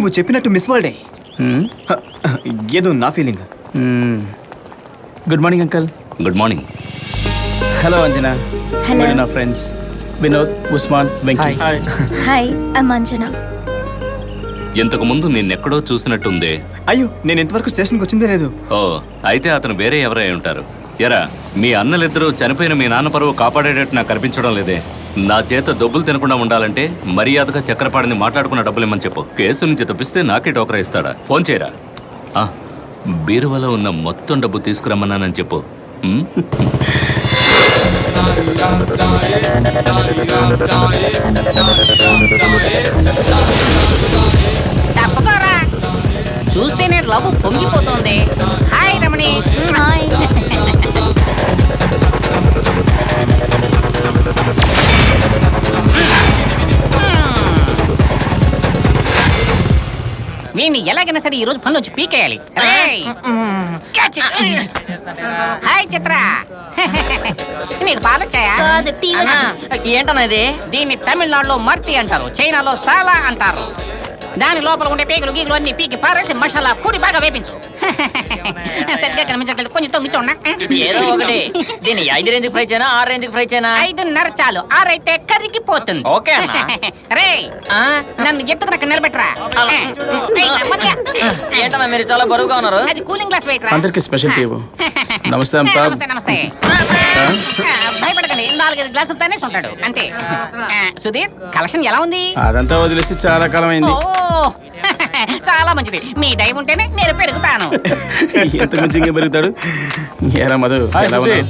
నువ్వు చెప్పినట్టు మిస్ వరల్డే. ఏదో నా feeling. Good morning uncle. Good morning. Hello Anjana. Hello. నా friends Vinod, Usman, Venky. Hi I'm Anjana. ఇంతకు ముందు నిన్నెక్కడో చూసినట్టుందే. అయ్యో, నేను ఇంతవరకు స్టేషన్కి వచ్చిందే లేదు. ఓ, అయితే అతను వేరే ఎవరై ఉంటారు. ఎరా, మీ అన్నలిద్దరూ చనిపోయిన మీ నాన్న పరువు కాపాడేటట్టు నాకు కనిపించడం లేదే. నా చేత డబ్బులు తినకుండా ఉండాలంటే మర్యాదగా చక్రపాడిని మాట్లాడుకున్న డబ్బులు ఇమ్మని చెప్పు. కేసు నుంచి తప్పిస్తే నాకే టోకరా ఇస్తాడా? ఫోన్ చేయరా. బీరువాలో ఉన్న మొత్తం డబ్బు తీసుకురమ్మన్నానని చెప్పు. తప్పకోరా, చూస్తేనే లవ్ పొంగిపోతుంది. హాయ్ రమణి. హాయ్. వీడిని ఎలాగైనా సరే ఈ రోజు పనులు వచ్చి పీకేయాలి. Catch it. హాయ్ చిత్ర. మీకు పాలొచ్చాయా? కాదు, టీ ఏంటన్నా ఇది? దీన్ని తమిళనాడులో మర్తి అంటారు, చైనాలో సాలా అంటారు. దాని లోపల ఉండే పీకులు గీకులు అన్ని పీకి పారేసి మసాలా కూడి బాగా వేపించు. సరిగ్గా కనిపించట్లేదు, కొంచెం తొంగి చూడండి. ఏదో ఒకటి. దీన్ని 5 రేంజ్కి ఫ్రై చేయనా 6 రేంజ్కి ఫ్రై చేయనా? 5:30 చాలు, 6 అయితే కరిగిపోతుంది. ఓకే అన్న. రే, నన్ను ఎత్తుకునక్క నిలబెట్టరా. ఏంటన్నా మీరు చాలా బరువుగా ఉన్నారు? అది కూలింగ్ గ్లాస్ వెయిట్ రా. అందరికి స్పెషల్ టీ. నమస్తే అంతా. నమస్తే నమస్తే. భయపడకండి, 4-5 గ్లాసులు తానేసి ఉంటాడు అంతే. సుధీర్, కలెక్షన్ ఎలా ఉంది? అదంతా వదిలేసి చాలా కాలం అయింది. చాలా మంచిది, మీ దయ ఉంటేనే నేను పెరుగుతాను. ఎంత మంచిగా పెరుగుతాడు. ఏరా మధు, ఎలా ఉన్నావు?